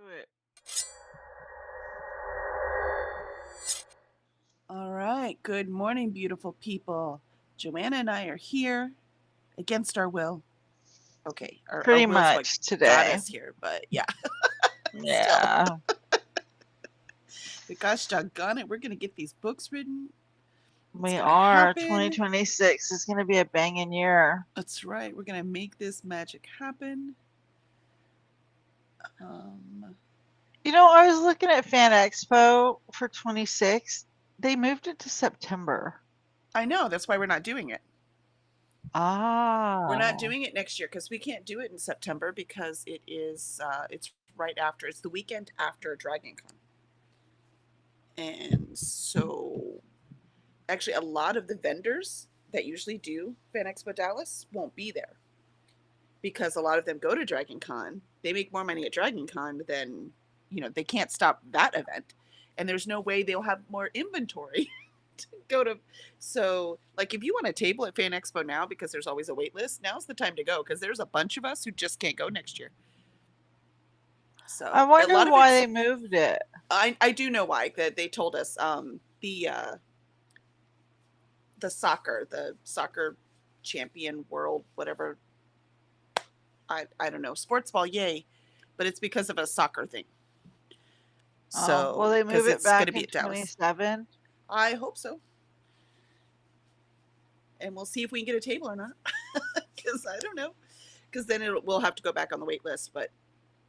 Do it. All right. Good morning, beautiful people. Joanna and I are here against our will. Okay. Our Pretty will's what much got today. us here, but yeah, still. Yeah, But gosh doggone it, we're going to get these books written. It's we going to are. happen. 2026 is going to be a banging year. That's right. We're going to make this magic happen. Um, I was looking at Fan Expo for 26. They moved it to September. I know. That's why we're not doing it. We're not Oh, doing it next year because we can't do it in September because it's right after. It's the weekend after DragonCon. And so actually a lot of the vendors that usually do Fan Expo Dallas won't be there because a lot of them go to Dragon Con. They make more money at Dragon Con than, they can't stop that event. And there's no way they'll have more inventory to go to. So, like, if you want a table at Fan Expo now because there's always a wait list, now's the time to go because there's a bunch of us who just can't go next year. I So, a wonder lot of why it's, they moved it. I do know why that they told us the soccer champion world, whatever. I don't know, sports ball, yay, but it's because of a soccer thing. Oh, will So, they move because it it's going to back be in at Dallas. 27? I hope so. And we'll see if we can get a table or not. Because I don't know. Because then we'll have to go back on the wait list, but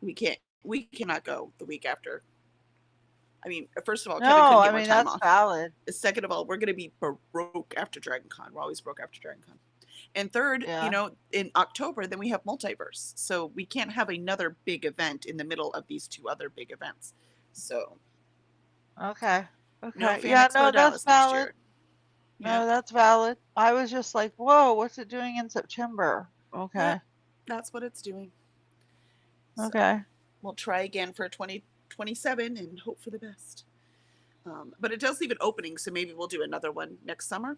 we cannot go the week after. I mean, first of all, Kevin No, couldn't I get more mean, time that's off. valid. Second of all, we're going to be broke after Dragon Con. We're always broke after Dragon Con. And third, Yeah. in October, then we have Multiverse. So we can't have another big event in the middle of these two other big events. So Okay. no Okay. Fan Yeah, no, Expo that's Dallas next valid. year. No, Yep. that's valid. I was just like, whoa, what's it doing in September? Yep. Okay. That's what it's doing. So Okay. we'll try again for 2027 and hope for the best. But it does leave an opening, so maybe we'll do another one next summer.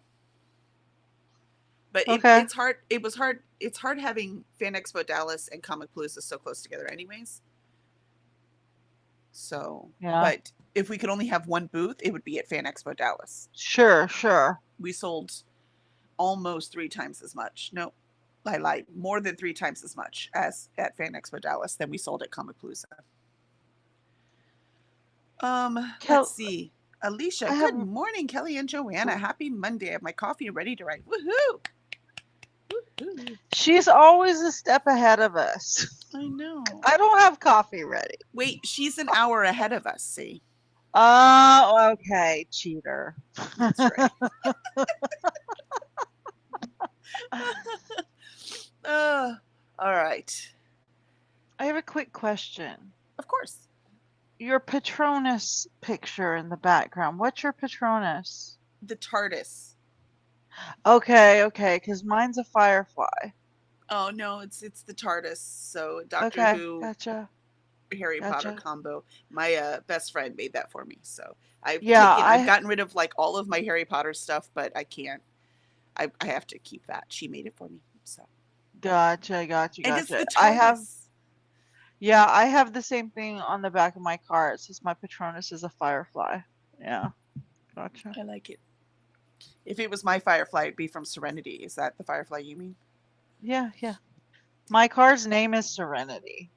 But Okay. it's hard. It was hard. It's hard having Fan Expo Dallas and Comic Palooza so close together, anyways. So, Yeah. but if we could only have one booth, it would be at Fan Expo Dallas. Sure, sure. We sold almost 3 times as much. No, I lied. More than 3 times as much as at Fan Expo Dallas than we sold at Comic Palooza. Let's Kel, see. Alicia, I have. good morning, Kelly and Joanna. Happy Monday. I have my coffee ready to write. Woohoo! Woohoo! She's always a step ahead of us. I know. I don't have coffee ready. Wait, she's an hour ahead of us, see? Oh, okay, cheater. That's right. All right. I have a quick question. Of course. Your Patronus picture in the background. What's your Patronus? The TARDIS. Okay, okay, because mine's a firefly. Oh no, it's the TARDIS. So Doctor Okay, Who, gotcha, Harry Potter gotcha. combo. My best friend made that for me. So Yeah, I've gotten rid of like all of my Harry Potter stuff, but I can't. I have to keep that. She made it for me. So gotcha, gotcha, and it's gotcha. the TARDIS. Yeah, I have the same thing on the back of my car. It says my Patronus is a firefly. Yeah, gotcha. I like it. If it was my Firefly, it'd be from Serenity. Is that the Firefly you mean? Yeah, yeah. My car's name is Serenity.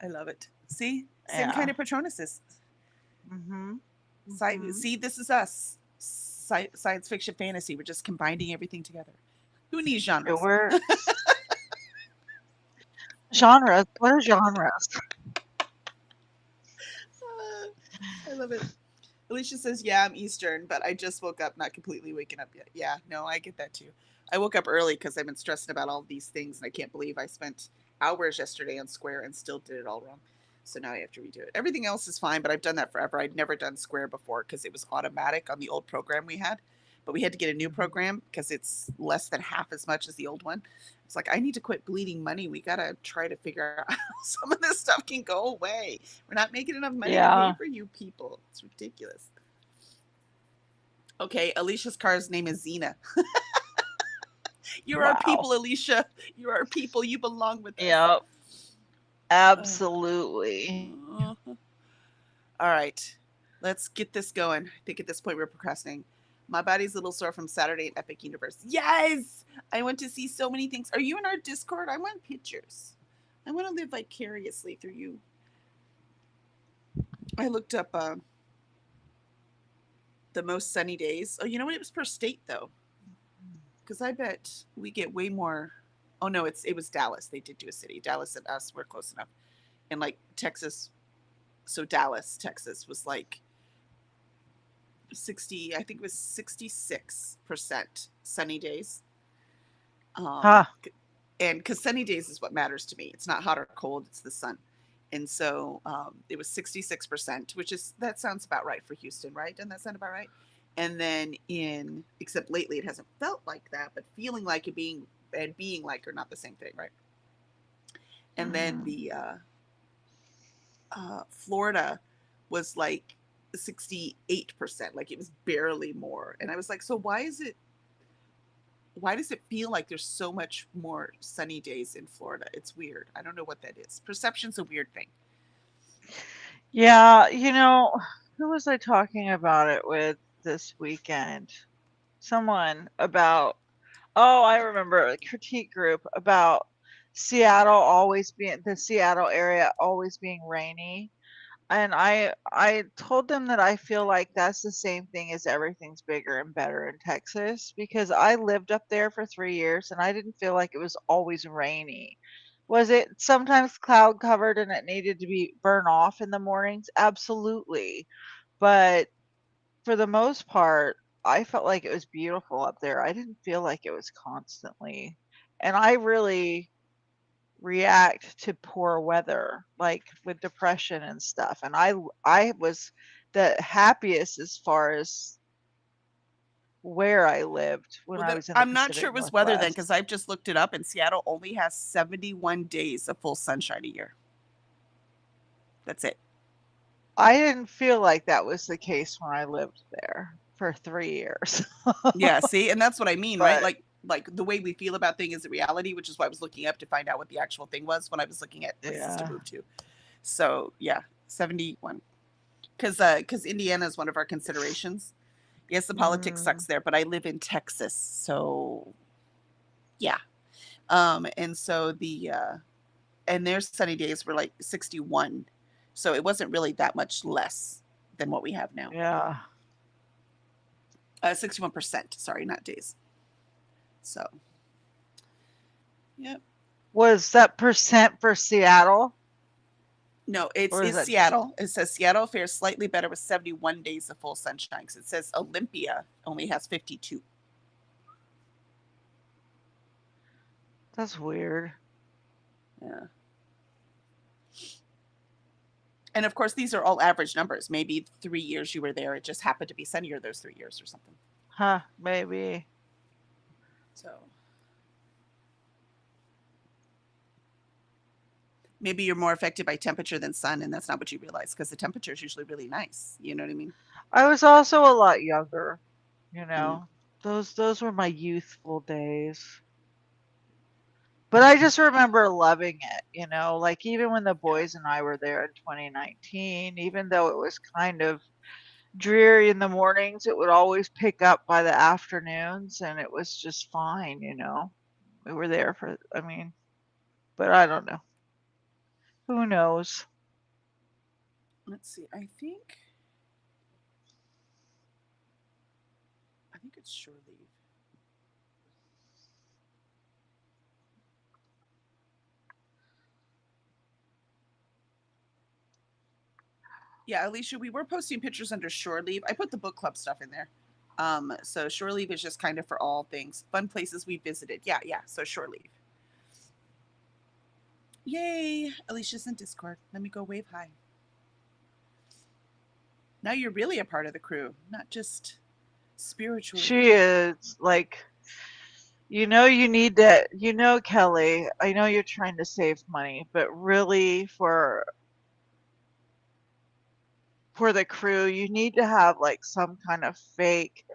I love it. See, same kind Yeah. of Patronuses. Mhm. Mhm. See, this is us. Science fiction, fantasy. We're just combining everything together. Who needs It genres? works. Genres. What are genres? I love it. Alicia says, "Yeah, I'm Eastern, but I just woke up, not completely waking up yet." Yeah, no, I get that too. I woke up early because I've been stressing about all these things, and I can't believe I spent hours yesterday on Square and still did it all wrong. So now I have to redo it. Everything else is fine, but I've done that forever. I'd never done Square before because it was automatic on the old program we had. But we had to get a new program because it's less than half as much as the old one. It's like, I need to quit bleeding money. We got to try to figure out how some of this stuff can go away. We're not making enough money to pay Yeah. for you people. It's ridiculous. Okay, Alicia's car's name is Xena. You're our Wow. people, Alicia. You're our people. You belong with us. Yep. Absolutely. Uh, all right, let's get this going. I think at this point we're procrastinating. My body's a little sore from Saturday at Epic Universe. Yes! I went to see so many things. Are you in our Discord? I want pictures. I want to live vicariously through you. I looked up the most sunny days. Oh, you know what? It was per state though, because I bet we get way more. Oh no, it was Dallas. They did do a city. Dallas and us were close enough, and like Texas. So Dallas, Texas was like 60. I think it was 66% sunny days. Um, Huh. and because sunny days is what matters to me. It's not hot or cold. It's the sun. And so it was 66%, which is that sounds about right for Houston, right? Doesn't that sound about right? And then except lately it hasn't felt like that, but feeling like it being like are not the same thing, right? And then Mm. the Florida was like 68%, like it was barely more. And I was like, so why does it feel like there's so much more sunny days in Florida? It's weird. I don't know what that is. Perception's a weird thing. Yeah, who was I talking about it with this weekend? Someone about, oh, I remember a critique group about the Seattle area always being rainy. And I told them that I feel like that's the same thing as everything's bigger and better in Texas because I lived up there for 3 years and I didn't feel like it was always rainy. Was it sometimes cloud covered and it needed to be burn off in the mornings? Absolutely. But for the most part, I felt like it was beautiful up there. I didn't feel like it was constantly. And I really react to poor weather, like with depression and stuff. And I was the happiest as far as where I lived when Well, I then was in the I'm not sure Pacific it was weather then because Northwest. I've just looked it up and Seattle only has 71 days of full sunshine a year. That's it. I didn't feel like that was the case when I lived there for 3 years. Yeah, see, and that's what I mean, right? But Like the way we feel about things is a reality, which is why I was looking up to find out what the actual thing was when I was looking at places to yeah. move to. So yeah, 71. Because Indiana is one of our considerations. Yes, the politics Mm, sucks there, but I live in Texas, so yeah. And so and their sunny days were like 61, so it wasn't really that much less than what we have now. yeah. 61%, sorry, not days. So yep. Was that percent for Seattle No, or is it's that just Seattle. It says Seattle fares slightly better with 71 days of full sunshine. 'Cause it says Olympia only has 52. that's weird. Yeah. And of course, these are all average numbers. Maybe 3 years you were there, it just happened to be sunnier those 3 years or something. Huh, maybe. So maybe you're more affected by temperature than sun, and that's not what you realize because the temperature is usually really nice. You know what I mean? I was also a lot younger, you Mm. know. Those were my youthful days. But I just remember loving it, like even when the Yeah. boys and I were there in 2019, even though it was kind of dreary in the mornings, it would always pick up by the afternoons and it was just fine. We were there but I don't know. Who knows? Let's see. I think it's shore leave. Yeah, Alicia, we were posting pictures under shore leave. I put the book club stuff in there. So shore leave is just kind of for all things fun places we visited. Yeah, yeah. So shore leave. Yay! Alicia's in Discord. Let me go wave hi. Now you're really a part of the crew, not just spiritually. She is like, you need to, Kelly, I know you're trying to save money, but really for the crew, you need to have like some kind of fake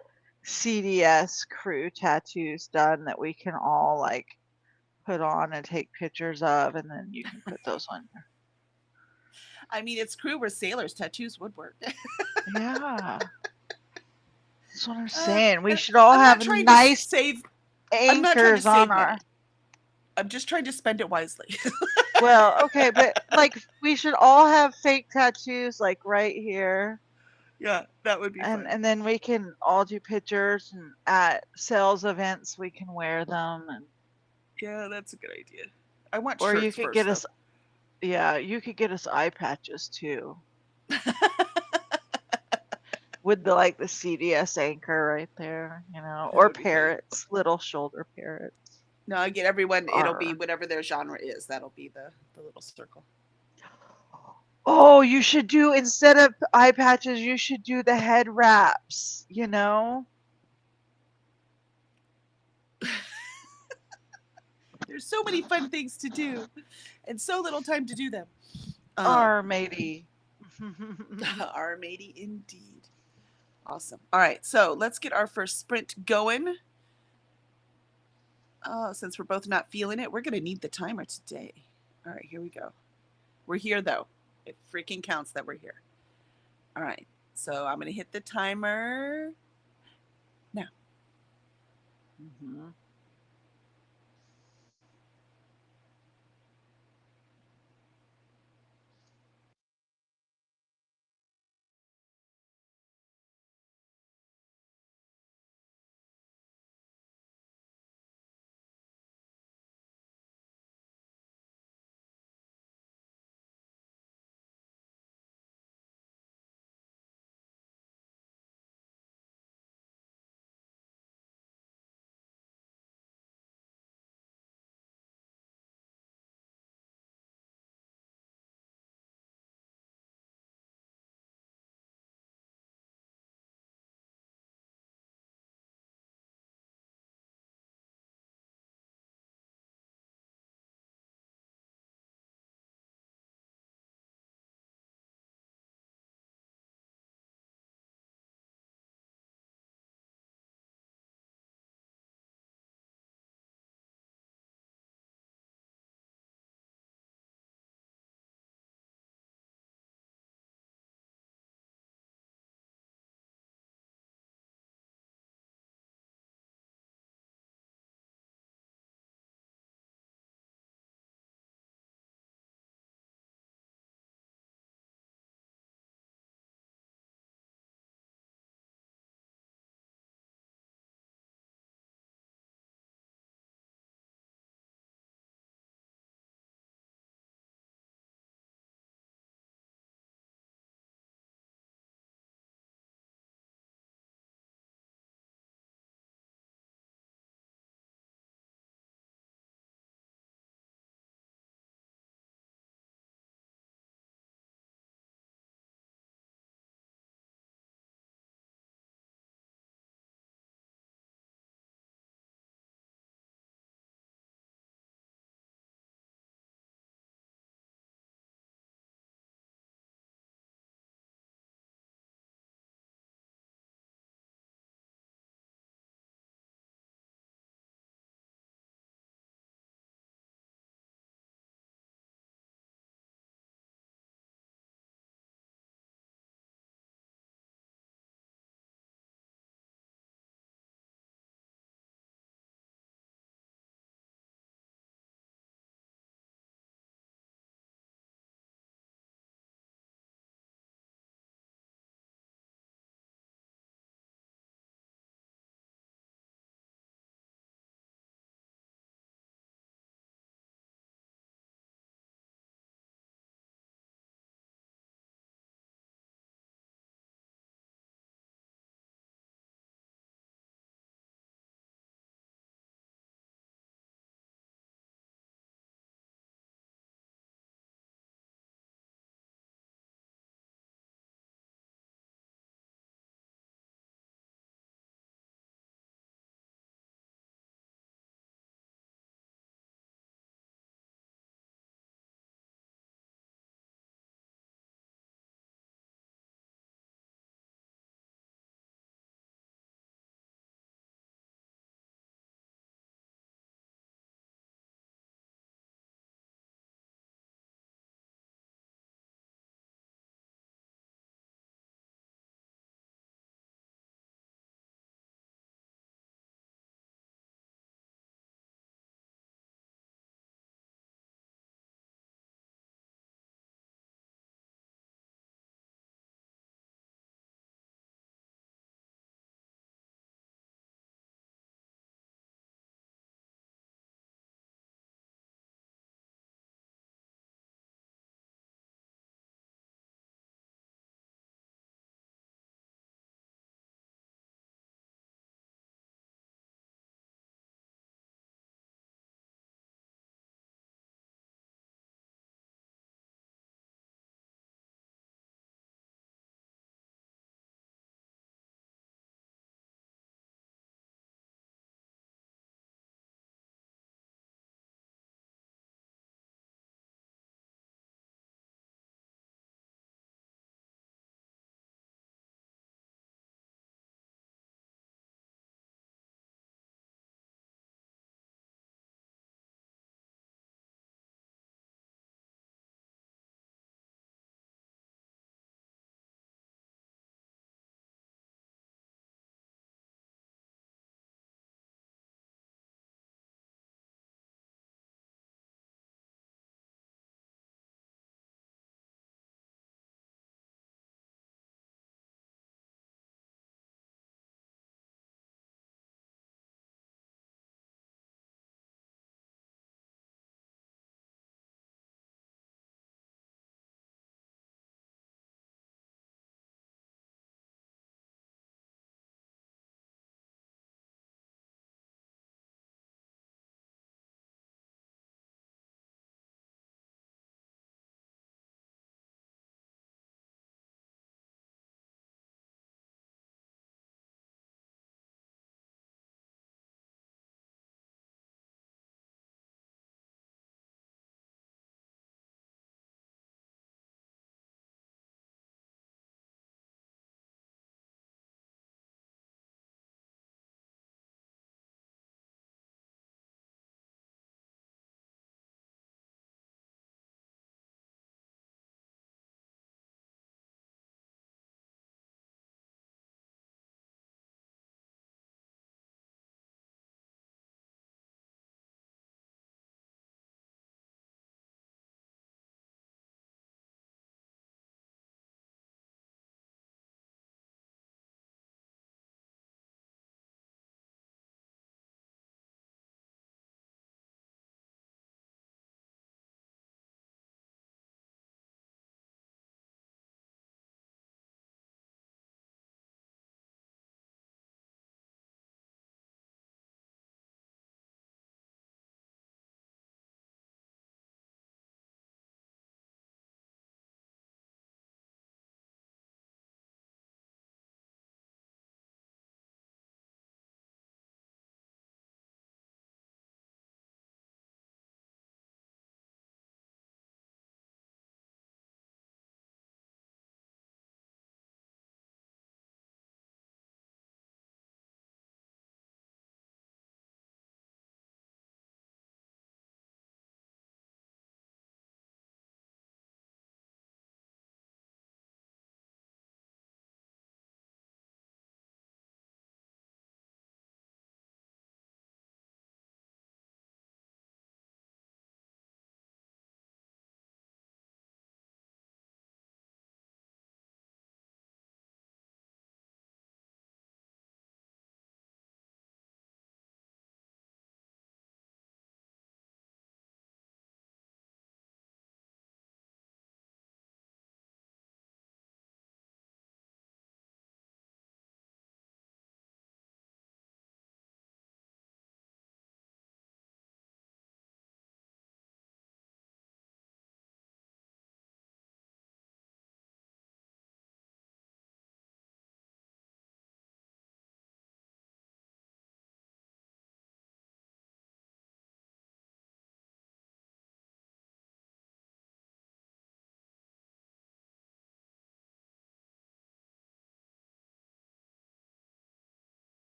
CDS crew tattoos done that we can all like put on and take pictures of, and then you can put those on your. I mean, it's crew, we're sailors. Tattoos would work. Yeah. That's what I'm saying. We And should all I'm not have trying to nice save. I'm not trying to anchors on save our. money. I'm just trying to spend it wisely. Well, okay, but like we should all have fake tattoos like right here. Yeah, that would be And fun. and then we can all do pictures and at sales events we can wear them and Yeah, that's a good idea. I want or you shirts could get first, though. us yeah, you could get us eye patches too with the like the CDS anchor right there, That or would be good. parrots, little shoulder parrots. No, I get everyone. It'll be Or whatever their genre is. That'll be the little circle. oh, you should do instead of eye patches, you should do the head wraps. There's so many fun things to do, and so little time to do them. Um, Or maybe. our matey indeed. Awesome. All right, so let's get our first sprint going. Oh, since we're both not feeling it, we're gonna need the timer today. All right, here we go. We're here though. It freaking counts that we're here. All right, so I'm gonna hit the timer now. Mhm.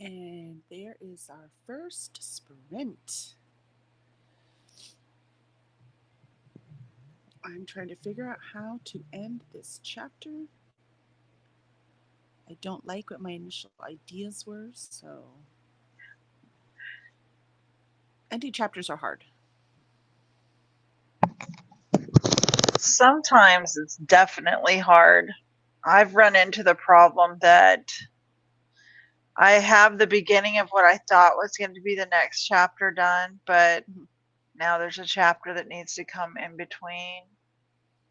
And there is our first sprint. I'm trying to figure out how to end this chapter. I don't like what my initial ideas were, so ending chapters are hard. Sometimes it's definitely hard. I've run into the problem that I have the beginning of what I thought was going to be the next chapter done, but now there's a chapter that needs to come in between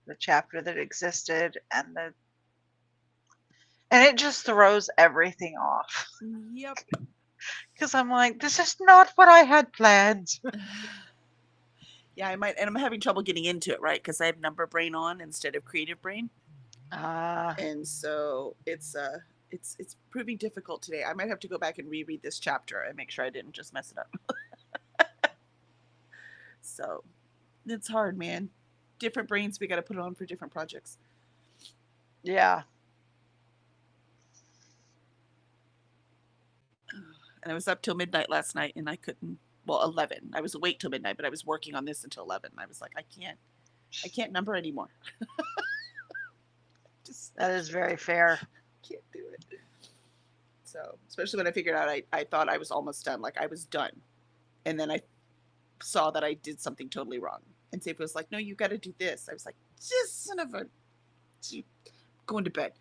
the chapter that existed and it just throws everything off. Yep. Because I'm like, this is not what I had planned. Yeah, I might, and I'm having trouble getting into it, right? Because I have number brain on instead of creative brain, and so it's proving difficult today. I might have to go back and reread this chapter and make sure I didn't just mess it up. So it's hard, man. Different brains we got to put on for different projects. Yeah. And I was up till midnight last night, and I couldn't. Well, 11. I was awake till midnight, but I was working on this until 11. I was like, I can't number anymore. That is very fair. Can't do it. So, especially when I figured out I thought I was almost done, like I was done. And then I saw that I did something totally wrong. And Safe was like, no, you got to do this. I was like, just son of a, going to bed.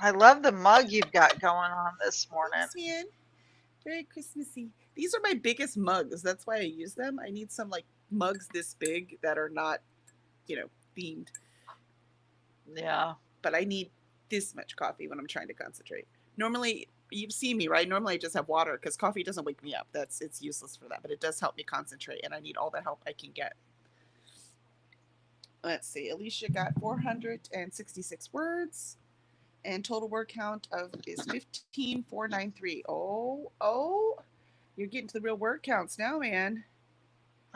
I love the mug you've got going on this morning. Thanks, man. Very Christmassy. These are my biggest mugs. That's why I use them. I need some like mugs this big that are not, themed. Yeah. But I need this much coffee when I'm trying to concentrate. Normally, you've seen me, right? Normally I just have water because coffee doesn't wake me up. It's useless for that, but it does help me concentrate, and I need all the help I can get. Let's see. Alicia got 466 words, and total word count is 15,493. Oh, you're getting to the real word counts now, man.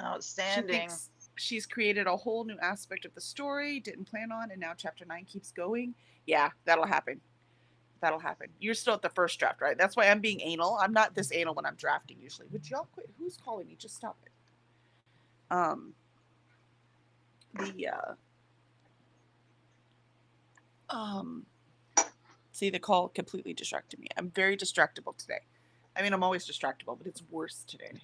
Outstanding. She thinks she's created a whole new aspect of the story, didn't plan on, and now chapter 9 keeps going. Yeah, that'll happen. That'll happen. You're still at the first draft, right? That's why I'm being anal. I'm not this anal when I'm drafting usually. Would y'all quit? Who's calling me? Just stop it. See, the call completely distracted me. I'm very distractible today. I mean, I'm always distractible, but it's worse today.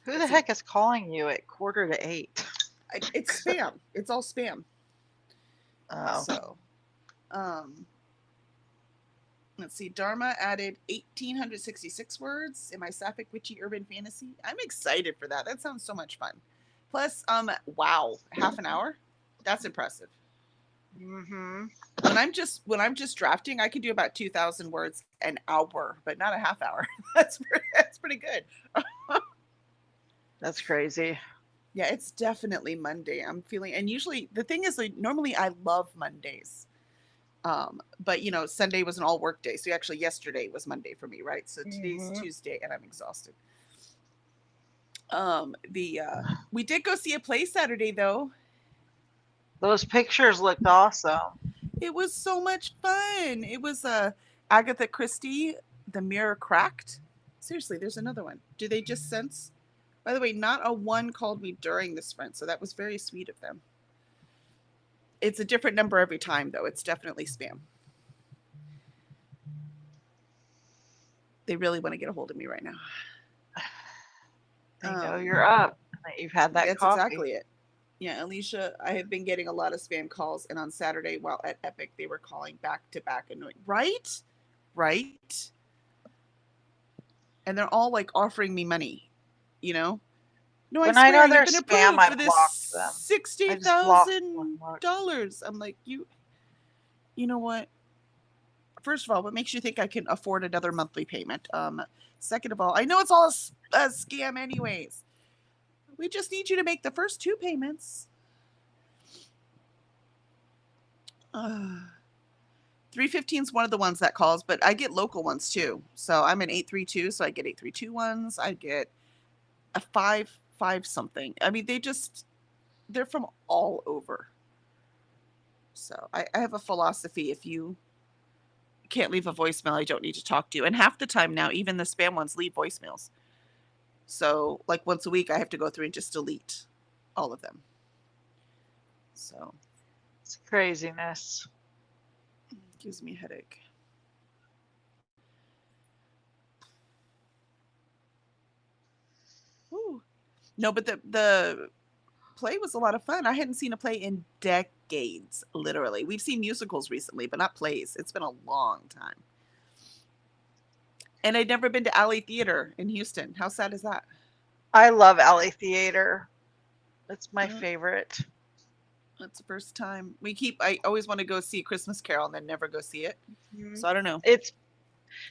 Who the heck is calling you at 7:45? It's spam. It's all spam. Oh. So, let's see. Dharma added 1,866 words in my sapphic witchy urban fantasy. I'm excited for that. That sounds so much fun. Plus, wow, half an hour. That's impressive. Mm-hmm. When I'm just drafting, I can do about 2,000 words an hour, but not a half hour. That's pretty good. That's crazy. Yeah, it's definitely Monday. I'm feeling, and usually the thing is, like, normally I love Mondays. But Sunday was an all work day. So actually yesterday was Monday for me, right? So today's Tuesday and I'm exhausted. We did go see a play Saturday though. Those pictures looked awesome. It was so much fun. It was Agatha Christie, The Mirror Cracked. Seriously, there's another one. Do they just sense? By the way, not a one called me during the sprint, so that was very sweet of them. It's a different number every time, though. It's definitely spam. They really want to get a hold of me right now. They know you're up. That you've had that coffee. That's exactly it. Yeah, Alicia, I have been getting a lot of spam calls, and on Saturday while at Epic, they were calling back to back annoying. Right? And they're all like offering me money, No, when I know they're spam, I block them. $60,000. I'm like, you know what? First of all, what makes you think I can afford another monthly payment? Second of all, I know it's all a scam anyways. We just need you to make the first 2 payments. 315 is one of the ones that calls, but I get local ones too. So I'm an 832, so I get 832 ones. I get a 5 something. I mean, they're from all over. So I have a philosophy. If you can't leave a voicemail. I don't need to talk to you. And half the time now, even the spam ones leave voicemails. So like once a week, I have to go through and just delete all of them. So It's craziness. gives me a headache. Ooh. No, but the play was a lot of fun. I hadn't seen a play in decades, literally. We've seen musicals recently, but not plays. It's been a long time. And I'd never been to Alley Theater in Houston. How sad is that? I love Alley Theater. It's my Mm, favorite. That's the first time. I always want to go see Christmas Carol and then never go see it. Mhm. So I don't know. It's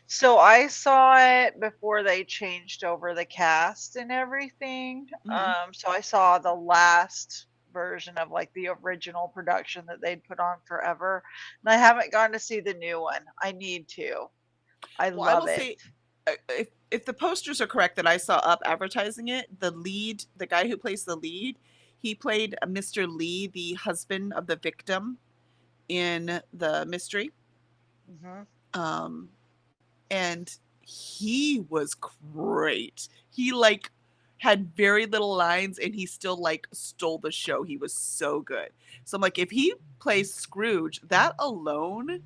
so I saw it before they changed over the cast and everything. Hmm. So I saw the last version of like the original production that they'd put on forever. And I haven't gone to see the new one. I need to. I Well, I love will it. say, if the posters are correct that I saw up advertising it, the guy who plays the lead, he played Mr. Lee, the husband of the victim in the mystery. Hmm. Um, and he was great. He like had very little lines and he still like stole the show. He was so good. So I'm like, if he plays Scrooge, that alone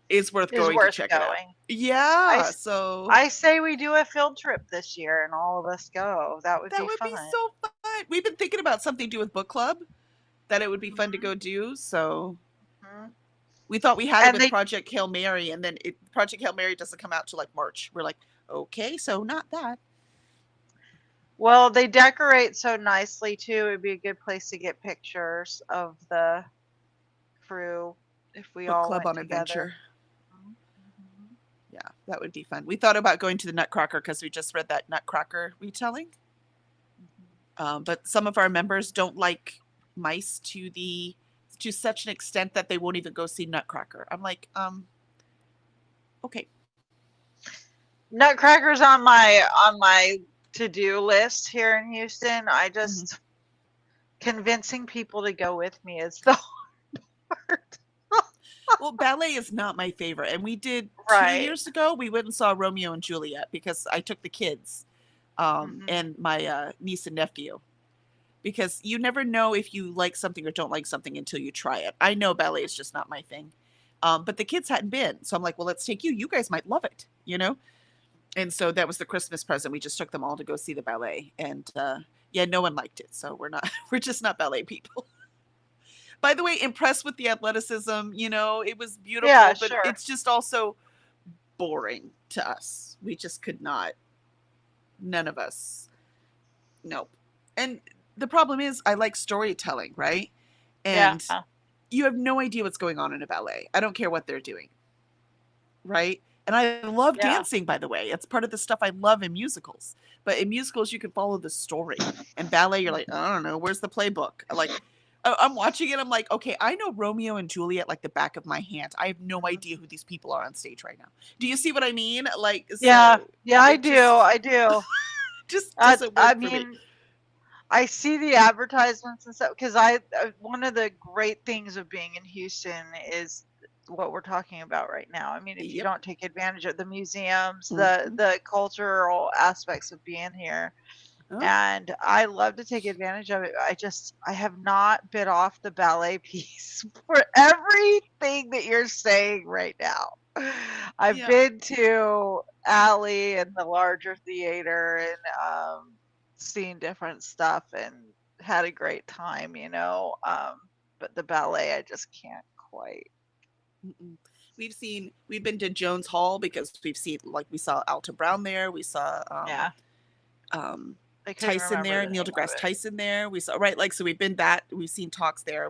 is worth Is going to worth check it out. going. I, Yeah. s- So I say we do a field trip this year and all of us go. That would that be would be fun. so fun. We've been thinking about something to do with book club that it would be fun to Hmm. go do. So Hmm. we thought we had it And with they, Project Hail Mary, and then Project Hail Mary doesn't come out till like March. We're like, okay, so not that. well, they decorate so nicely too. It'd be a good place to get pictures of the crew if we Book all club went on together. adventure. Mhm. Yeah, that would be fun. We thought about going to the Nutcracker because we just read that Nutcracker retelling. Mhm. But some of our members don't like mice to such an extent that they won't even go see Nutcracker. I'm like, okay. Nutcracker's on my to-do list here in Houston. I Hmm. just convincing people to go with me is the hard. Well, ballet is not my favorite, and we did two Right. years ago. We went and saw Romeo and Juliet because I took the kids, Hmm. and my niece and nephew. Because you never know if you like something or don't like something until you try it. I know ballet is just not my thing. But the kids hadn't been. So I'm like, well, let's take you. You guys might love it, you know? And so that was the Christmas present. We just took them all to go see the ballet. And yeah, no one liked it. So we're not, we're just not ballet people. By the way, impressed with the athleticism, it was Yeah, beautiful, but sure. it's just also boring to us. We just could not, none of us. Nope. And the problem is, I like storytelling, right? Yeah. And you have no idea what's going on in a ballet. I don't care what they're doing, right? And I love Yeah. dancing, by the way. It's part of the stuff I love in musicals. But in musicals, you can follow the story. And ballet, you're like, I don't know, where's the playbook? Like, I'm watching it. I'm like, okay, I know Romeo and Juliet like the back of my hand. I have no Mhm. idea who these people are on stage right now. Do you see what I mean? Like, Yeah. so Yeah, I it do. just I do. just doesn't I work for me. mean, I see the advertisements and stuff because one of the great things of being in Houston is what we're talking about right now. I mean, if you Yep. don't take advantage of the museums, the Hmm. the cultural aspects of being here, Oh, and I love to take advantage of it. I have not bit off the ballet piece for everything that you're saying right now. I've yeah. been to Alley and the larger theater and seen different stuff and had a great time. But the ballet, I just can't quite. Mm-mm. We've been to Jones Hall because we saw Alton Brown there. We saw Yeah, um, I couldn't Tyson remember there, the Neil name of deGrasse it. Tyson there. We saw, right, like, so we've seen talks there.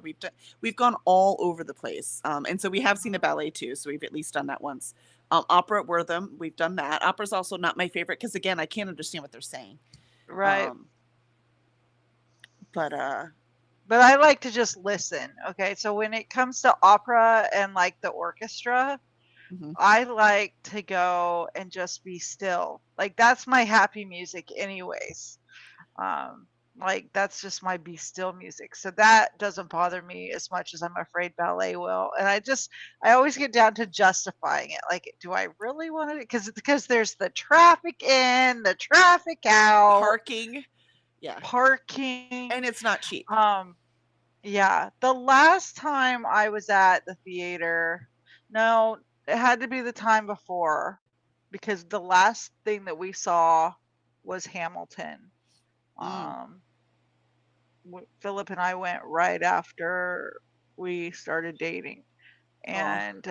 We've gone all over the place. And so we have seen the Mhm. ballet too. So we've at least done that once. Opera at Wortham, we've done that. Opera's also not my favorite because again, I can't understand what they're saying. Right. Um, but But I like to just listen. Okay. So when it comes to opera and like the orchestra, mhm. I like to go and just be still. Like that's my happy music anyways. Um Like, that's just my be still music. So that doesn't bother me as much as I'm afraid ballet will. And I always get down to justifying it. Like, do I really want to? Because there's the traffic in, the traffic out, Parking. Yeah. parking. And it's not cheap. Um, yeah. The last time I was at the theater, no, it had to be the time before because the last thing that we saw was Hamilton. Mm. Um, Philip and I went right after we started dating. Oh. And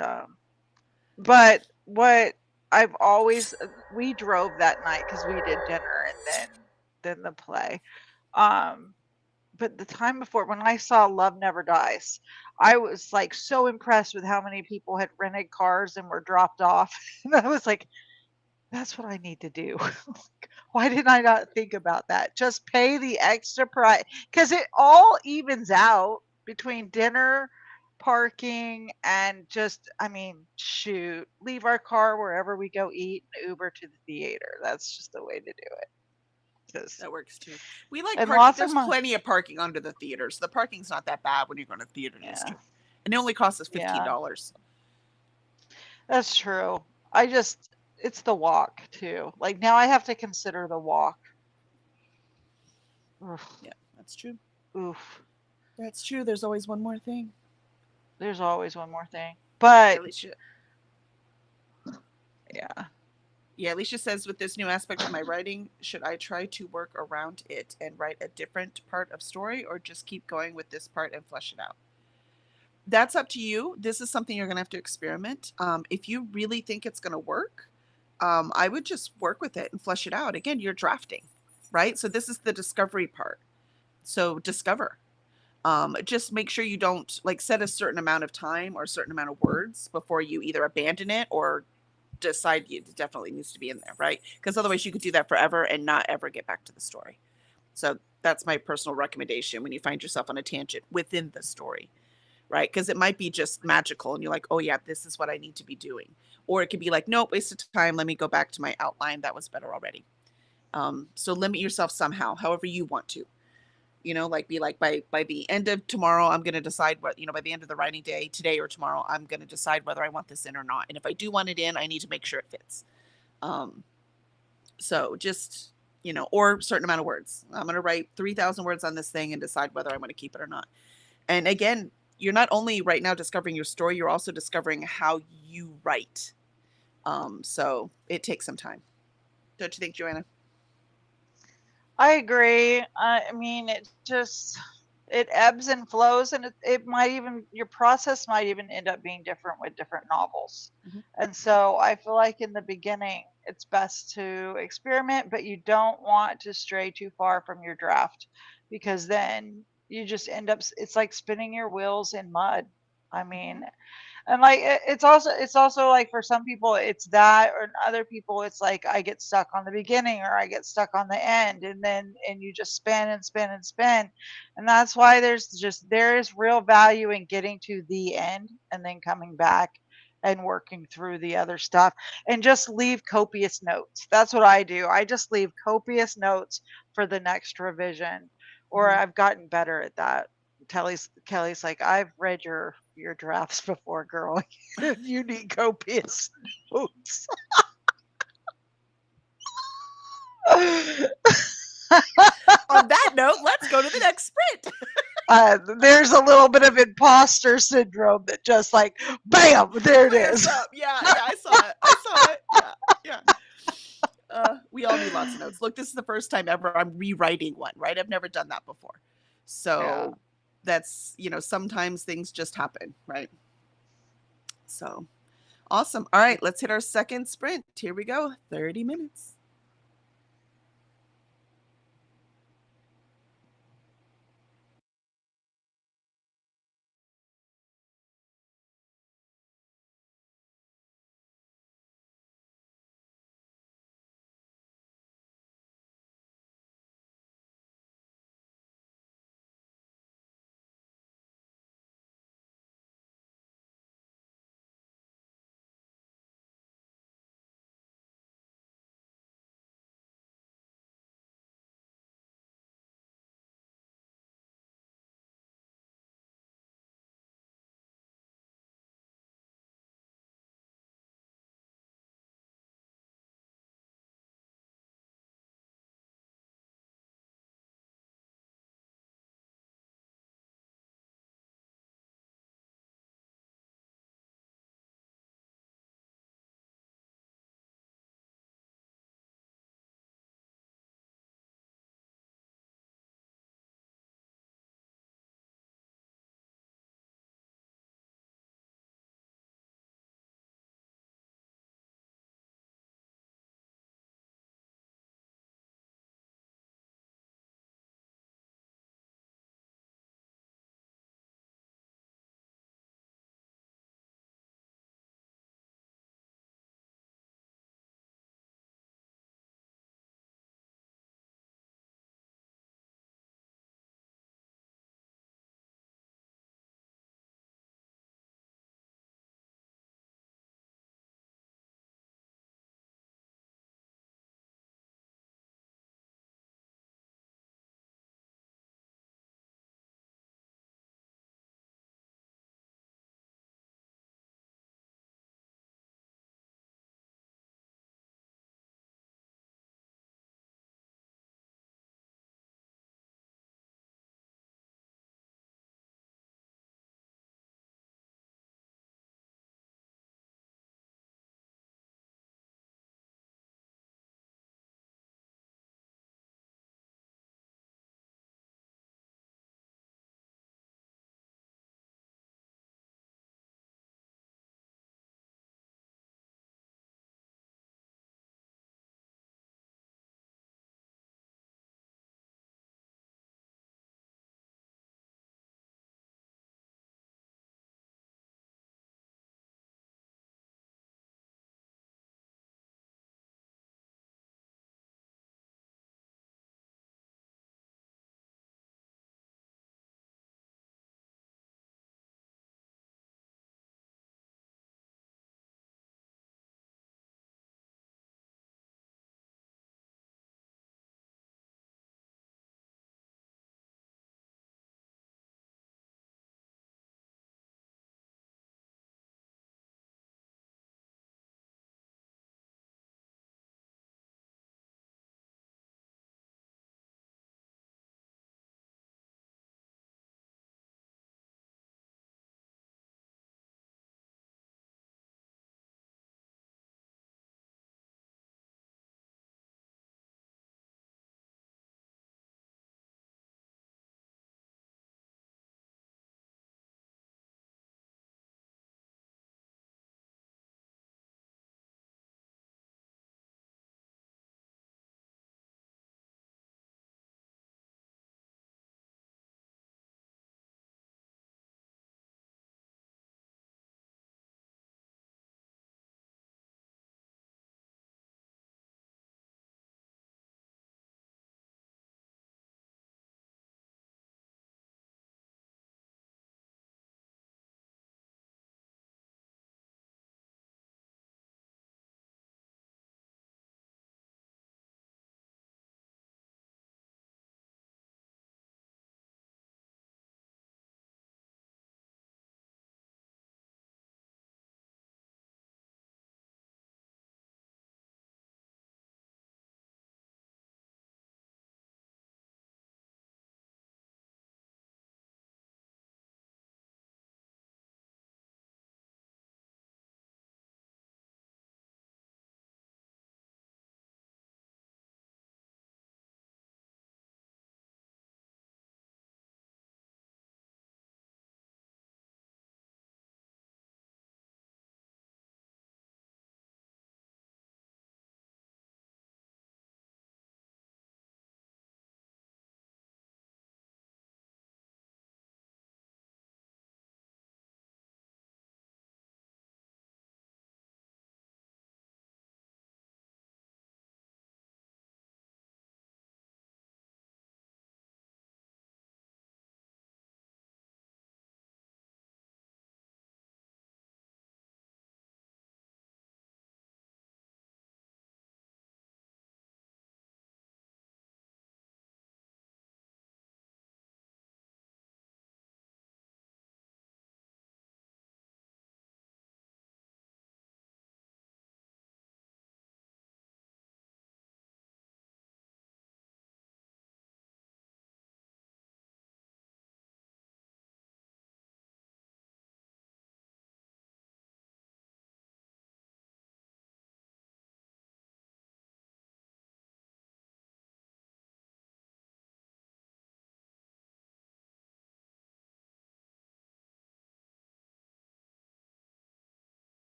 but what I've always we drove that night because we did dinner and then the play. Um, but the time before when I saw Love Never Dies, I was like so impressed with how many people had rented cars and were dropped off. And I was like, that's what I need to do. Why didn't I not think about that? Just pay the extra price because it all evens out between dinner, parking, and just, I mean, shoot, leave our car wherever we go eat and Uber to the theater. That's just the way to do it. 'Cause- That works too. We like and parking. lots of There's money. plenty of parking under the theater, so the parking's not that bad when you're going to theater in Yeah, Eastern. And it only costs us yeah, $15. that's true. It's the walk too. Like now I have to consider the walk. Oof, Yeah, that's true. oof. That's true. There's always one more thing. There's always one more thing. Yeah, But Alicia. yeah. Yeah, Alicia says with this new aspect of my writing, should I try to work around it and write a different part of story, or just keep going with this part and flesh it out? That's up to you. This is something you're going to have to experiment. If you really think it's going to work, I would just work with it and flesh it out. Again, you're drafting, right? So this is the discovery part. So discover. Just make sure you don't like set a certain amount of time or a certain amount of words before you either abandon it or decide it definitely needs to be in there, right? Because otherwise you could do that forever and not ever get back to the story. So that's my personal recommendation when you find yourself on a tangent within the story, right? Because it might be just magical and you're like, oh, yeah, this is what I need to be doing. Or it could be like, nope, waste of time. Let me go back to my outline. That was better already. So limit yourself somehow, however you want to. Like be like by the end of tomorrow, I'm gonna decide what, by the end of the writing day, today or tomorrow, I'm gonna decide whether I want this in or not. And if I do want it in, I need to make sure it fits. Um, so just, or a certain amount of words. I'm gonna write 3,000 words on this thing and decide whether I want to keep it or not. And again, you're not only right now discovering your story, you're also discovering how you write. So it takes some time. Don't you think, Joanna? I agree. I mean, it ebbs and flows, and it might even your process might even end up being different with different novels. Mhm. And so I feel like in the beginning, it's best to experiment, but you don't want to stray too far from your draft because then you just end up, it's like spinning your wheels in mud. I mean, and like it's also like for some people it's that, or other people it's like I get stuck on the beginning or I get stuck on the end, and you just spin and spin and spin. And that's why there is real value in getting to the end and then coming back and working through the other stuff, and just leave copious notes. That's what I do. I just leave copious notes for the next revision, or Mhm. I've gotten better at that. Kelly's like, I've read your drafts before, girl. You need copious notes. On that note, let's go to the next sprint. There's a little bit of imposter syndrome that just like, bam, there it Flares is. up. Yeah, yeah, I saw it. I saw it. Yeah, yeah. We all need lots of notes. Look, this is the first time ever I'm rewriting one, right? I've never done that before. Yeah. So that's, sometimes things just happen, right? So awesome. All right, let's hit our second sprint. Here we go. 30 minutes.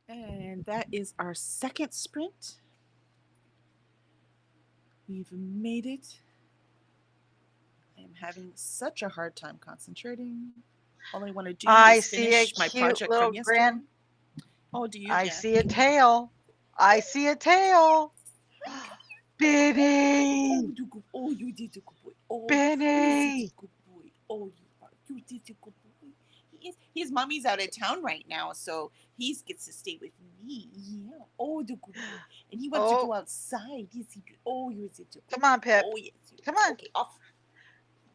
And that is our second sprint. We've made it. I am having such a hard time concentrating. All I want to do I is see a finish my cute project from little yesterday. Oh, do you? I Yeah. see a tail. I see a tail. Benny! Oh, you good. Oh, you did a good boy. Oh, you did a Benny! good boy. Oh, you did a good boy. He is. His mommy's out of town right now, so he gets to stay with me. Yeah. Oh, the good boy. And he wants to Oh, go outside. Yes, he did. Oh, you did a good come on, boy. Pip. Oh, yes. Come on. Okay, off.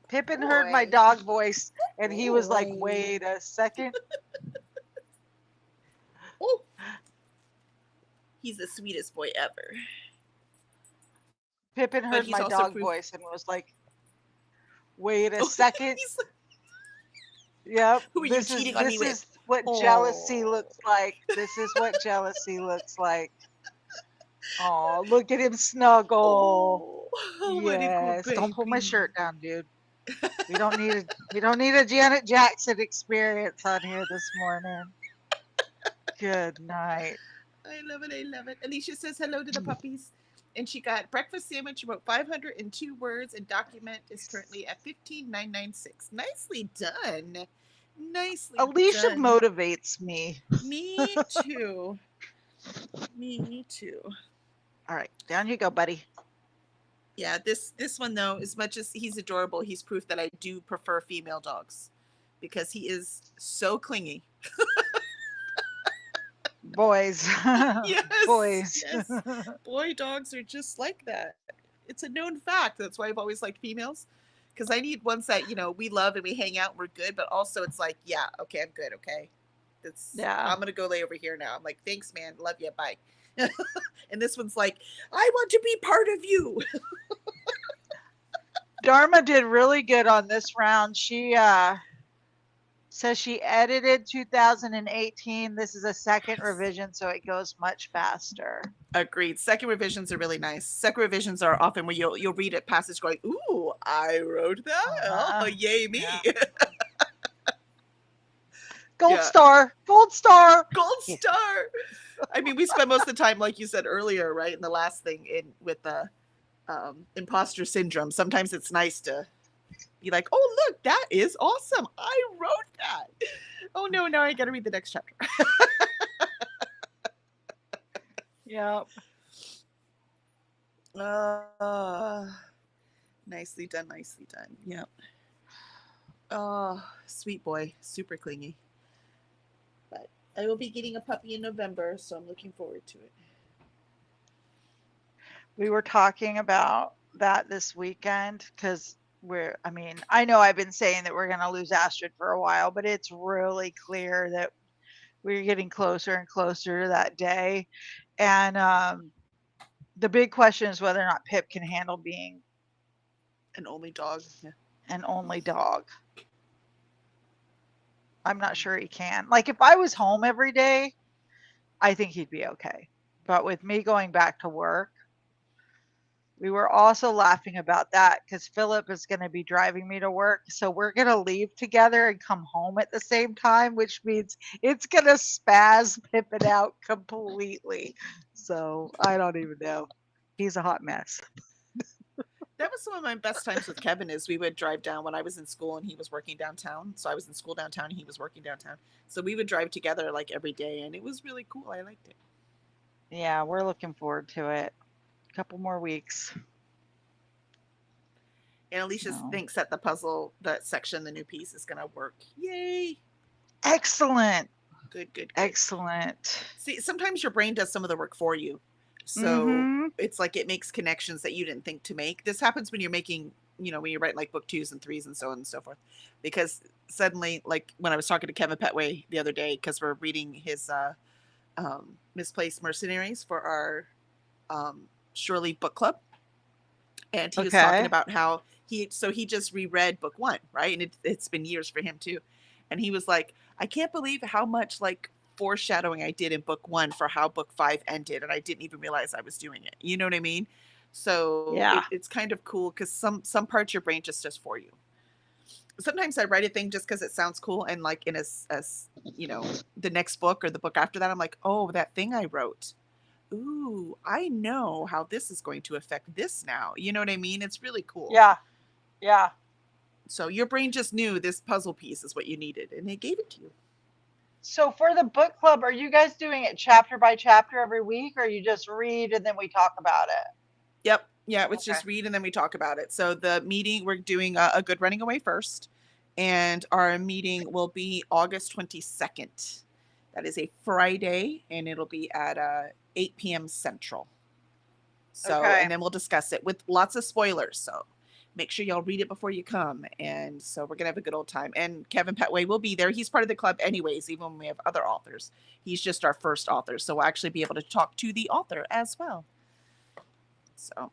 Pippin heard my Boy. dog voice and he was like, Boy. wait a second. Oh, he's the sweetest boy ever. Pippin But heard he's my also dog proof. voice and was like, wait a Oh, second. he's like, Yep. who are you cheating on me This with? is what jealousy Oh. looks like. This is what jealousy looks like. Oh, look at him snuggle. Oh, what a good Yes. Don't pull my baby. shirt down, dude. We don't need a Janet Jackson experience on here this morning. Good night. I love it. I love it. Alicia says hello to the puppies. And she got breakfast sandwich about 502 words, and document is currently at 15,996. Nicely done. Nicely Alicia done. motivates me. Me too. Me too. All right, down you go, buddy. Yeah, this one though, as much as he's adorable, he's proof that I do prefer female dogs because he is so clingy. Boys. Yes. Boys. Yes. Boy dogs are just like that. It's a known fact. That's why I've always liked females. Because I need ones that, we love and we hang out and we're good, but also it's like, yeah, okay, I'm good, okay. Yeah. I'm gonna go lay over here now. I'm like, thanks, man, love you, bye. And this one's like, I want to be part of you. Dharma did really good on this round. She says she edited 2018. This is a second revision, so it goes much faster. Agreed. Second revisions are really nice. Second revisions are often where you'll read a passage going, ooh, I wrote that. Oh, yay me. Yeah. Gold star. Gold star. Gold star. I mean, we spend most of the time, like you said earlier, right? In the last thing with the imposter syndrome. Sometimes it's nice to be like, oh, look, that is awesome. I wrote that. Oh, no, now I got to read the next chapter. Yep. Nicely done, nicely done. Yep. Oh, sweet boy. Super clingy. But I will be getting a puppy in November, so I'm looking forward to it. We were talking about that this weekend because I know I've been saying that we're going to lose Astrid for a while, but it's really clear that we're getting closer and closer to that day. And the big question is whether or not Pip can handle being an only dog. Yeah. An only dog. I'm not sure he can. Like if I was home every day, I think he'd be okay. But with me going back to work, we were also laughing about that because Philip is going to be driving me to work. So we're going to leave together and come home at the same time, which means it's going to spaz Pippin out completely. So I don't even know. He's a hot mess. That was some of my best times with Kevin is we would drive down when I was in school and he was working downtown. So I was in school downtown and he was working downtown. So we would drive together like every day and it was really cool. I liked it. Yeah, we're looking forward to it. A couple more weeks. And Alicia thinks that the puzzle, that section, the new piece is going to work. Yay. Excellent. Good. Excellent. See, sometimes your brain does some of the work for you. So it's like it makes connections that you didn't think to make. This happens when you're making, when you write like book 2s and 3s and so on and so forth. Because suddenly, like when I was talking to Kevin Petway the other day, because we're reading his Misplaced Mercenaries for our Shirley book club. And he was talking about how he just reread book 1, right? And it's been years for him too. And he was like, I can't believe how much like foreshadowing I did in book 1 for how book 5 ended, and I didn't even realize I was doing it. You know what I mean? So it's kind of cool because some parts your brain just does for you. sometimes I write a thing just because it sounds cool, and like in as you know, the next book or the book after that, I'm like, oh, that thing I wrote. Ooh, I know how this is going to affect this now. You know what I mean? It's really cool. Yeah. Yeah. So your brain just knew this puzzle piece is what you needed, and it gave it to you. So for the book club, are you guys doing it chapter by chapter every week, or you just read and then we talk about it? Yep. Yeah, it's Okay. just read and then we talk about it. So the meeting, we're doing a good running away first, and our meeting will be August 22nd. That is a Friday, and it'll be at 8 p.m. Central. So, Okay. and then we'll discuss it with lots of spoilers. So make sure y'all read it before you come. And so we're going to have a good old time. And Kevin Petway will be there. He's part of the club anyways, even when we have other authors. He's just our first author. So we'll actually be able to talk to the author as well. So.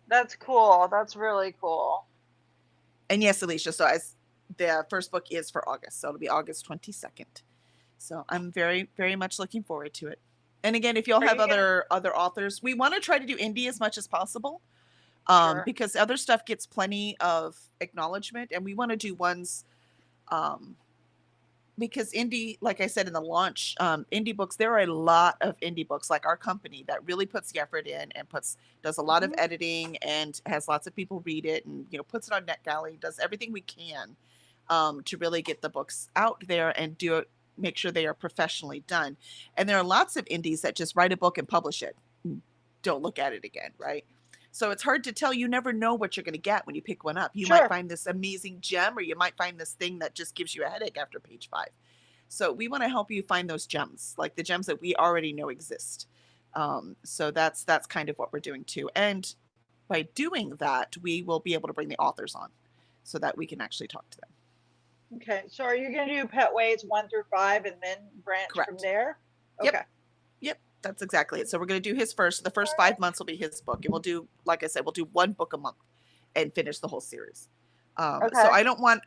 That's cool. That's really cool. And yes, Alicia. So as the first book is for August. So it'll be August 22nd. So I'm very, very much looking forward to it. And again, if y'all Are have you gonna? other authors, we want to try to do indie as much as possible. Sure. Because other stuff gets plenty of acknowledgement, and we want to do ones um, because indie, like I said in the launch, indie books, there are a lot of indie books like our company that really puts the effort in and does a lot of Mhm. editing and has lots of people read it, and puts it on NetGalley, does everything we can to really get the books out there and do it, make sure they are professionally done. And there are lots of indies that just write a book and publish it, don't look at it again, right? So it's hard to tell. You never know what you're going to get when you pick one up. You might Sure. find this amazing gem, or you might find this thing that just gives you a headache after page 5. So we want to help you find those gems, like the gems that we already know exist. So that's kind of what we're doing too. And by doing that, we will be able to bring the authors on so that we can actually talk to them. Okay. So are you gonna do Petways 1 through 5 and then branch from Correct. there? Yep. Okay. Yep. That's exactly it. So we're going to do his first. The All first right. 5 months will be his book, and we'll do, like I said, we'll do one book a month and finish the whole series. So Okay.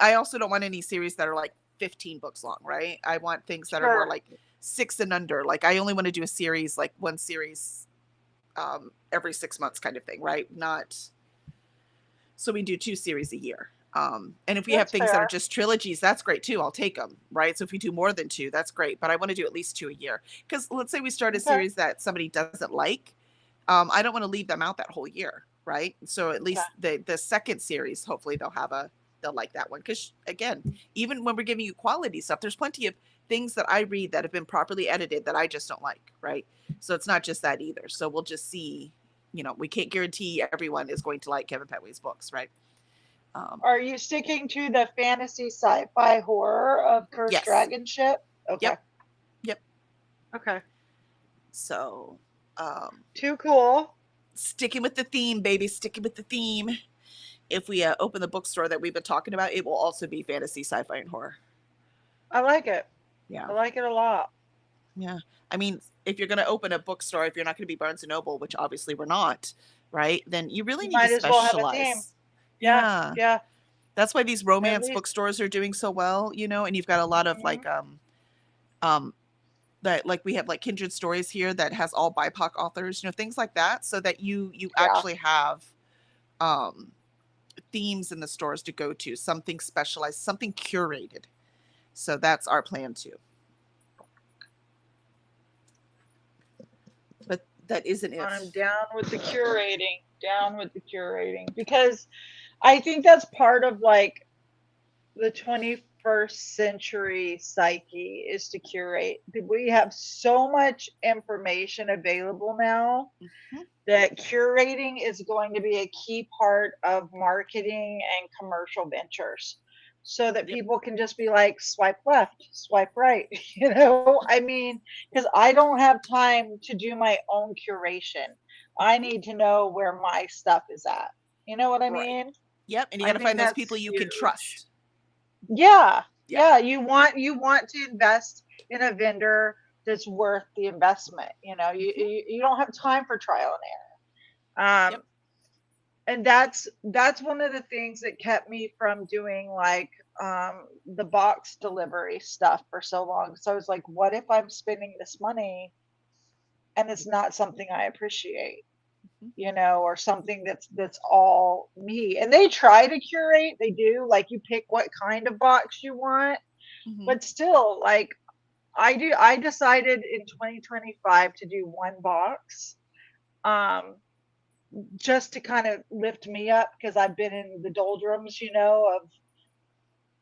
I also don't want any series that are like 15 books long, right? I want things that are more Sure. like 6 and under. Like I only want to do a series, like one series every 6 months kind of thing, right? Not so we do 2 series a year. And if we have That's things that are fair. just trilogies, that's great too. I'll take them, right? So if we do more than 2, that's great. But I want to do at least 2 a year. Because let's say we start a Okay. series that somebody doesn't like, I don't want to leave them out that whole year, right? So at Okay. least the second series, hopefully they'll like that one. Because again, even when we're giving you quality stuff, there's plenty of things that I read that have been properly edited that I just don't like, right? So it's not just that either. So we'll just see. We can't guarantee everyone is going to like Kevin Petway's books, right? Um, Are you sticking to the fantasy sci-fi horror of Cursed yes. Dragon Ship? Okay. Yep. Yep. Okay. So, Too cool. sticking with the theme, baby, sticking with the theme. If we open the bookstore that we've been talking about, it will also be fantasy, sci-fi, and horror. I like it. Yeah. I like it a lot. Yeah. I mean, if you're going to open a bookstore, if you're not going to be Barnes and Noble, which obviously we're not, right? Then you really You need to might as well have a theme. specialize. Yeah. Yeah. Yeah. That's why these At romance least. bookstores are doing so well, and you've got a lot of Mhm. um that, like, we have like Kindred Stories here that has all BIPOC authors, things like that, so that you Yeah. actually have um themes in the stores to go to, something specialized, something curated. So that's our plan too. But that is an I'm if. down with the curating. Down with the curating because I think that's part of like the 21st century psyche is to curate. We have so much information available now Mhm. that curating is going to be a key part of marketing and commercial ventures so that Yep. people can just be like swipe left, swipe right. I mean, because I don't have time to do my own curation. I Mhm. need to know where my stuff is at. You know what I Right. mean? Yep. And you got I to think find those people that's you can huge. trust. Yeah. Yeah. Yeah, you want to invest in a vendor that's worth the investment. Mhm. You don't have time for trial and error. Yep. And that's one of the things that kept me from doing like the box delivery stuff for so long. So I was like, what if I'm spending this money and it's not something I appreciate? Mhm. or something that's all me. And they try to curate, they do, like you pick what kind of box you want, Mhm. but still, like I decided in 2025 to do one box. Um, just to kind of lift me up because I've been in the doldrums, of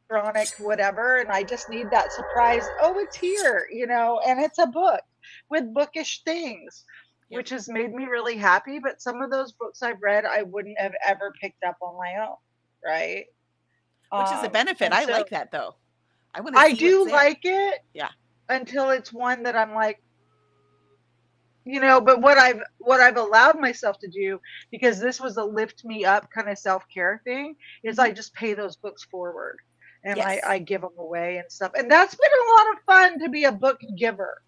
chronic whatever, and I just need that surprise. Oh, it's here, and it's a book with bookish things, Yep. which has made me really happy. But some of those books I've read, I wouldn't have ever picked up on my own, right? Which is a benefit. And I so like that though. I want to I see what's do there. like it Yeah. until it's one that I'm like, but what I've allowed myself to do, because this was a lift me up kind of self-care thing, is Mhm. I just pay those books forward and I, Yes. I give them away and stuff. And that's been a lot of fun to be a book giver.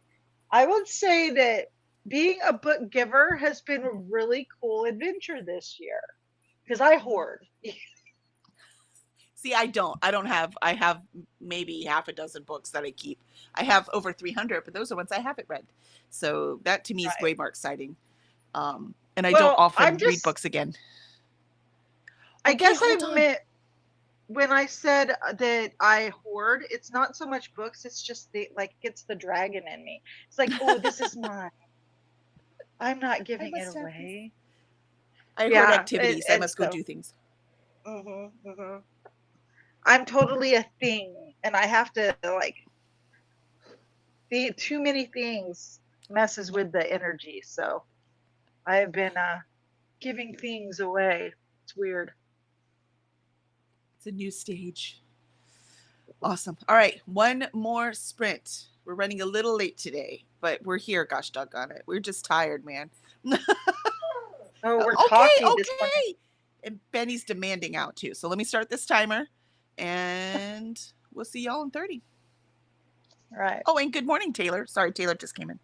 I would say that being a book giver has been a really cool adventure this year because I Mhm. hoard. See, I don't. I have maybe half a dozen books that I keep. I have over 300, but those are ones I haven't read. So that to me is Right. way more exciting. And I don't Well, I'm often read just, books again. I Okay, guess I hold on. meant when I said that I hoard, it's not so much books, it's just like it's the dragon in me. It's like, oh, this is mine. I'm not I giving it must have this. away. I hoard Yeah, activities. I and must go so, do things. I'm totally a thing, and I have to like too many things messes with the energy. So I have been giving things away. It's weird. It's a new stage. Awesome. All right, one more sprint. We're running a little late today, but we're here. Gosh doggone it. We're just tired, man. Oh, we're Okay, talky this morning. okay. And Benny's demanding out too. So let me start this timer and we'll see y'all in 30. Right. Oh, and good morning, Taylor. Sorry, Taylor just came in.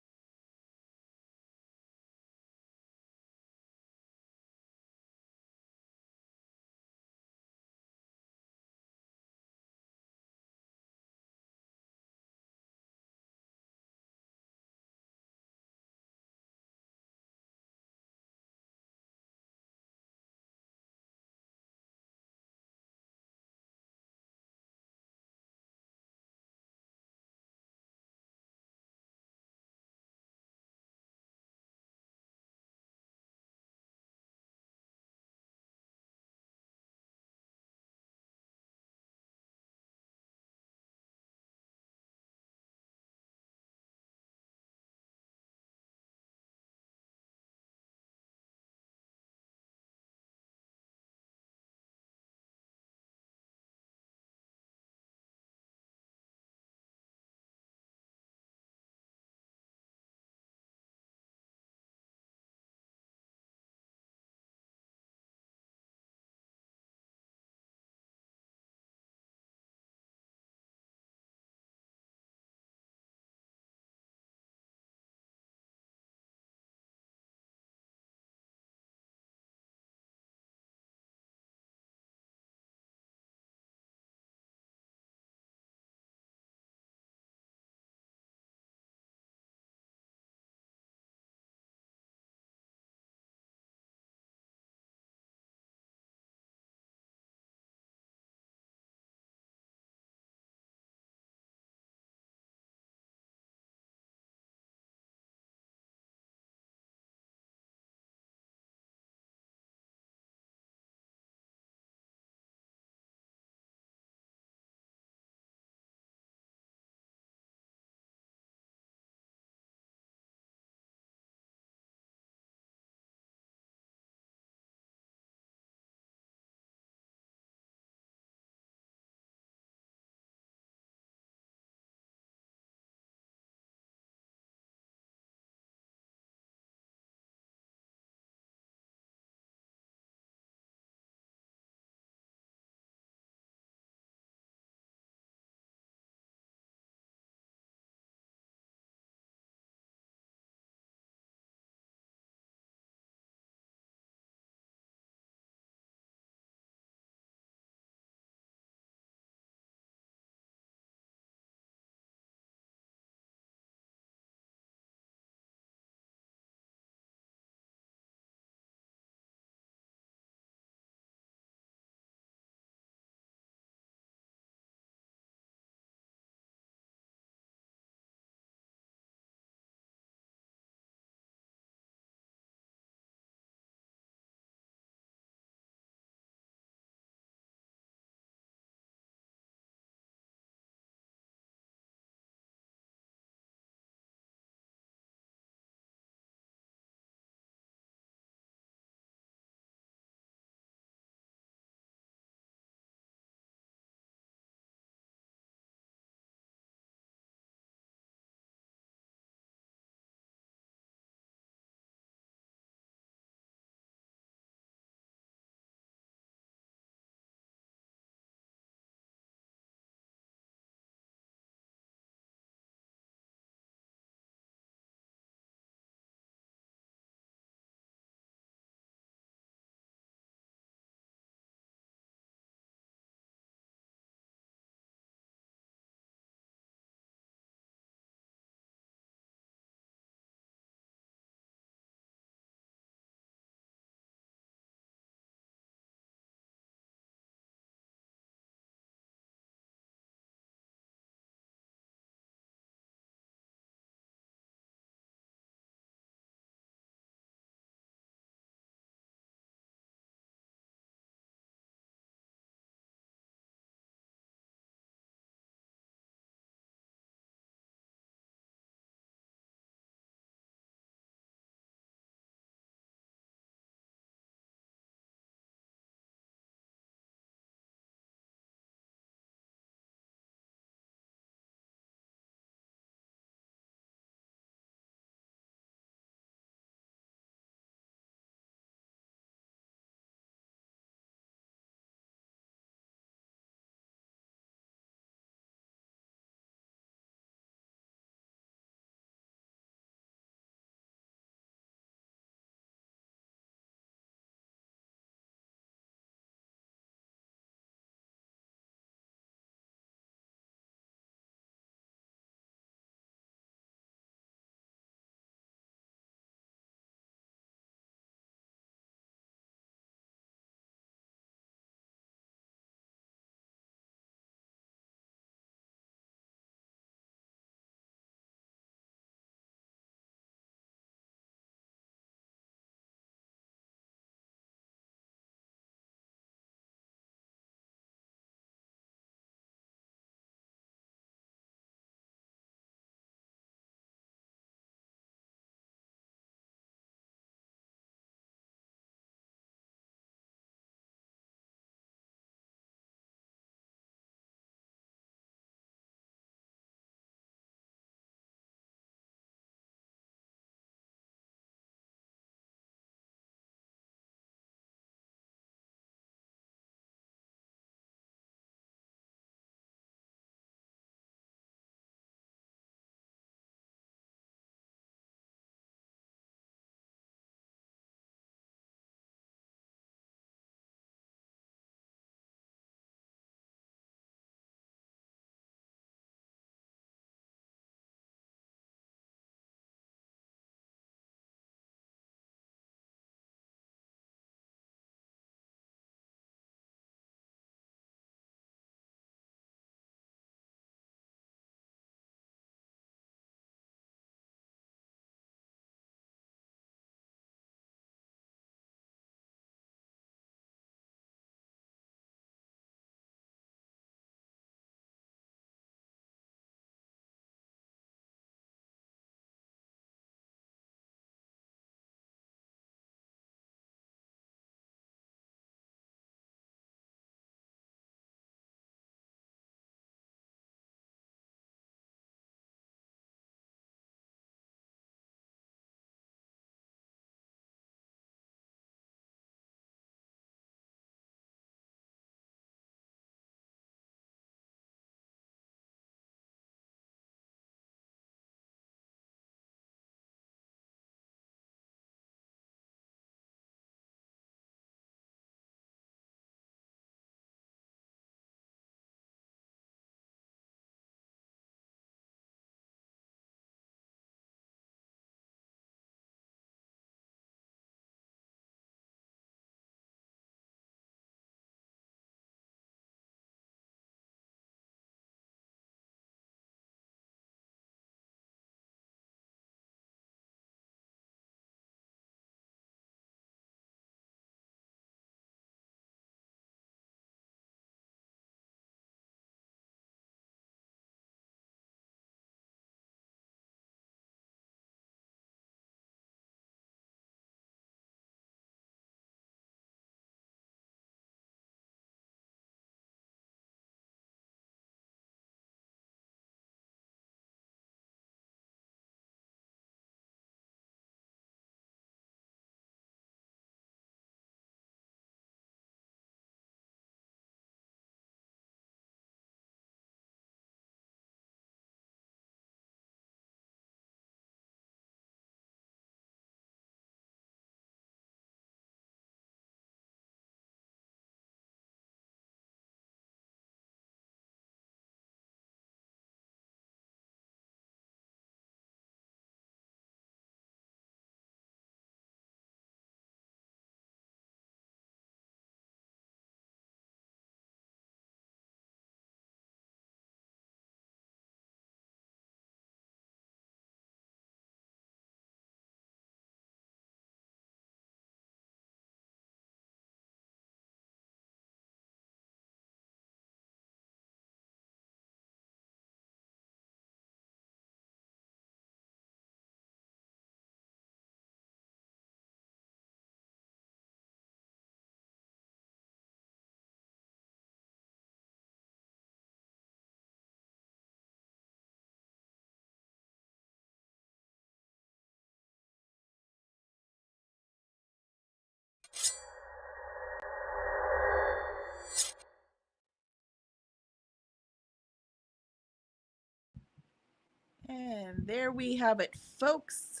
And there we have it, folks.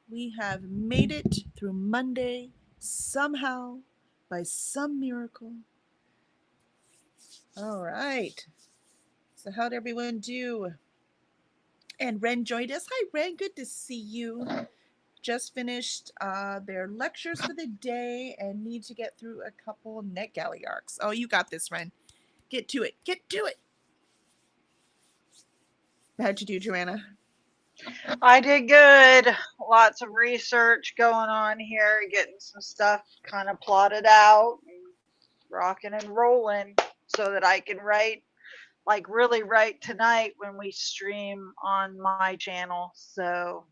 We have made it through Monday somehow, by some miracle. All right. So how'd everyone do? And Ren joined us. Hi, Ren. Good to see you. Just finished their lectures for the day and need to get through a couple NetGalley arcs. Oh, you got this, Ren. Get to it. Get to it. How'd you do, Joanna? I did good. Lots of research going on here, getting some stuff kind of plotted out, and rocking and rolling so that I can write, like really write tonight when we stream on my channel. So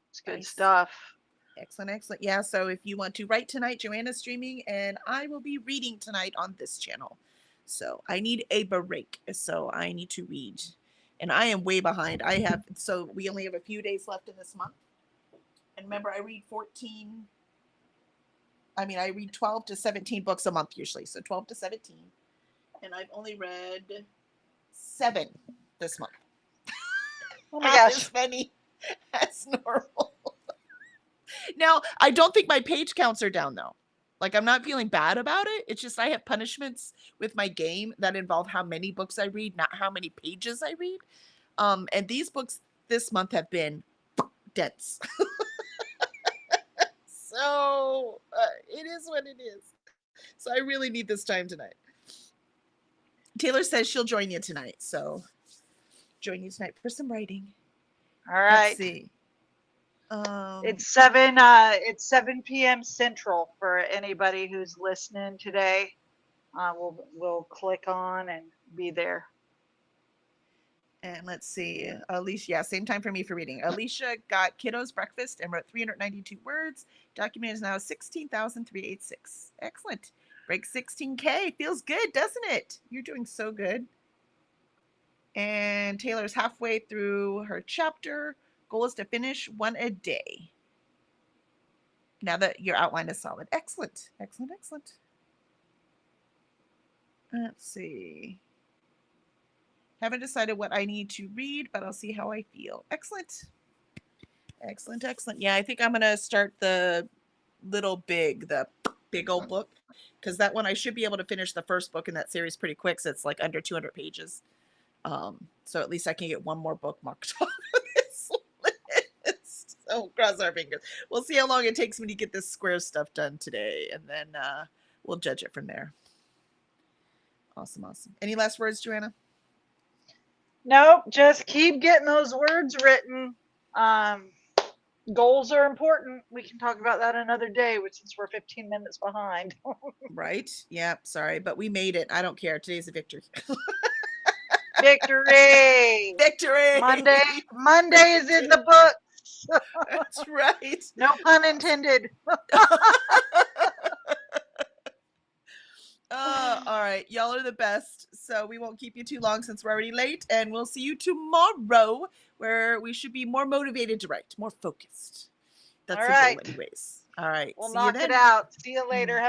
it's good Nice. stuff. Excellent, excellent. Yeah, so if you want to write tonight, Joanna's streaming and I will be reading tonight on this channel. So I need a break. So I need to read. And I am way behind. So we only have a few days left in this month. And remember, I read 12 to 17 books a month usually. So 12 to 17. And I've only read 7 this month. Oh my gosh. As many as normal. Now, I don't think my page counts are down though. Like, I'm not feeling bad about it. It's just I have punishments with my game that involve how many books I read, not how many pages I read. And these books this month have been dense. So it is what it is. So I really need this time tonight. Taylor says she'll join you tonight. So join you tonight for some writing. All right. Let's see. It's 7 p.m. Central for anybody who's listening today. We'll click on and be there. And let's see, Alicia, yeah, same time for me for reading. Alicia got kiddos breakfast and wrote 392 words. Document is now 16,386. Excellent. Break 16K. Feels good, doesn't it? You're doing so good. And Taylor's halfway through her chapter. Goal is to finish 1 a day. Now that your outline is solid. Excellent. Excellent, excellent. Let's see. Haven't decided what I need to read, but I'll see how I feel. Excellent. Excellent, excellent. Yeah, I think I'm going to start the big old book, because that one I should be able to finish the first book in that series pretty quick, so it's like under 200 pages. So at least I can get one more book marked off of this list. So cross our fingers. We'll see how long it takes me to get this square stuff done today, and then we'll judge it from there. Awesome, awesome. Any last words, Joanna? Nope, just keep getting those words written. Goals are important. We can talk about that another day, since we're 15 minutes behind. Right? Yeah, sorry, but we made it. I don't care. Today's a victory. Victory! Victory! Monday is in the books. That's right. No pun intended. All right. Y'all are the best. So we won't keep you too long since we're already late. And we'll see you tomorrow, where we should be more motivated to write, more focused. That's all the right. goal anyways. All right. We'll see knock you then. it out. See you later.